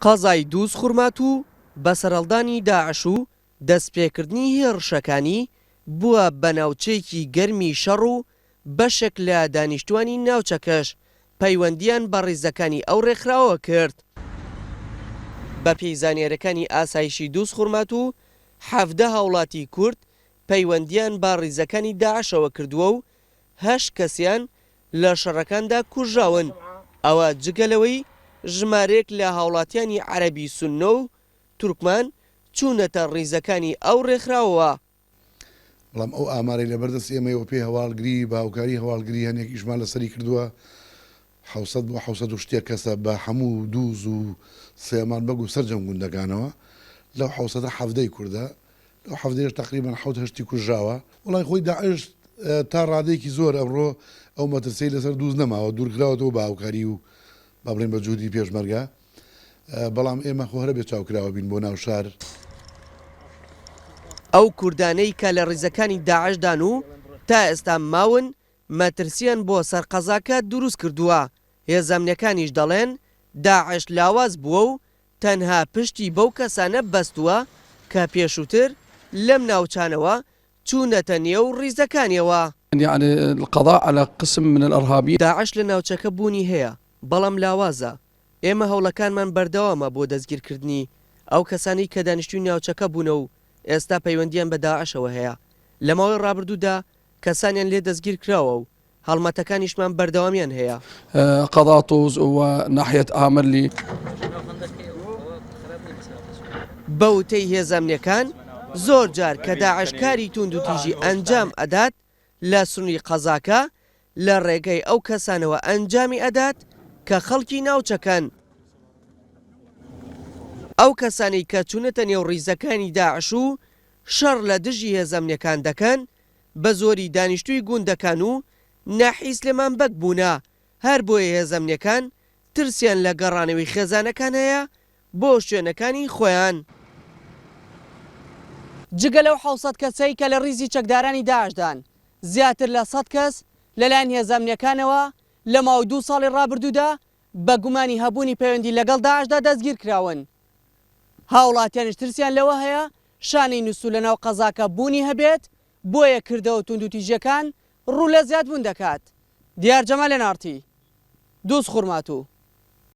قەزای دووس خوڕمات و بەسەرهەڵدانی داعش و دەستپێکردنی هێرشەکانی بووە بە ناوچەیەکی گەرمی شەڕ و بەشێک لە دانیشتوانی ناوچەکەش پەیوەندیان بە ڕێزەکانی ئەو ڕێکخراوە کرد. بە پێی زانیاریەکانی ئاسایشی دووس خوڕمات و 17 هاوڵاتی کورد پەیوەندیان بە ڕێزەکانی داعشەوە کردووە و 8 کەسیان لە شەڕەکاندا کوژراون. ئەوە جگەلەوەی ژمارەیەک لە هاوڵاتیانی عەرەبی سوننە و تورکمان چوونەتە ڕێزەکانی ئەو ڕێکخراوەوە. بەڵام ئەو ئامارەی لەبەردەست ئێمەوە پێی هەواڵگری باوکاری هەواڵگری هەنێکیشمان لەسەری کردووە 700 بۆ 700 شتێک کەسە بە هەموو دووز و سێمان بەگ و سەرجەم گوندەکانەوە لەو 770 کووردە لەو حەفتەیەش تقریبان 7 کوژراوە. وڵای خۆی داعش تا ڕادەیەکی زۆر ئەمڕۆ ئەو مەترسەی لەسەر دووز نەماوە دوورکراوەتەوە بە هاوکاری و با بڵێن بە جوودی پێشمەرگە. بەڵام ئێمە خۆ هەرە بێ چاوکراوە بین بۆ ناو شار. ئەو کوردانەی کە لە ڕێزەکانی داعشدان و تا ئێستا ماون مەترسیان بۆ سەرقەزاکە دروست کردووە. هێزەمنیەکانیش دەڵێن داعش لاواز بووە و تەنها پشتی بەو کەسانە بەستووە کە پێشووتر لەم ناوچانەوە چوونەتە نێو ڕیزەکانیەوە. يعني القضاء على قسم من الإرهابيين. داعش لە ناوچەکە بوونی هەیە بەڵام لاوازە. ئێمە هەوڵەکانمان بەردەوامە بۆ دەستگیرکردنی ئەو کەسانی کە دانیشتووی ناوچەکە بوونە و ئێستا پەیوەندیان بە داعشەوە هەیە. لە ماوەی ڕابردوودا کەسانیان لێ دەستگیر کراوە و هەڵمەتەکانیشمان بەردەوامیان هەیە. قضاء طوز وناحية آمرلي. بەوتەی هێزەمنیەکان زۆر جار کە داعش کاری توند و تیژی ئەنجام ئەدات لە سنووری قەزاکە لە ڕێگەی ئەو کەسانەوە ئەنجامی ئەدات کە خەڵکی ناوچەکەن. ئەو کەسانی کە چوونەتە نێو ڕیزەکانی داعش و شەڕ لە دژی هێزەمنیەکان دەکەن بە زۆری دانیشتووی گوندەکان و ناحیس لێمان بەک بوونە. هەر بۆیە هێزەمنیەکان ترسیان لە گەڕانەوەی خێزانەکان هەیە بۆ شوێنەکانی خۆیان. جگە لەو 700 کەسەی کە لە ڕیزی چەکدارانی داعشدان زیاتر لە 100 کەس لەلایەن هێزەمنیەکانەوە لە ماوەی 2 ساڵی ڕابردوودا بە گومانی هەبوونی پەیوەندی لەگەڵ داعشدا دەستگیر کراون. هاوڵاتیانش ترسیان لەوە هەیە شانەی نووسوو لە ناو قەزاکە بوونی هەبێت بۆیە کردەوە توند و تیژەکان ڕوو لە زیادبوون دەکات. دیار جەمال نارتی دووس خوڕمات و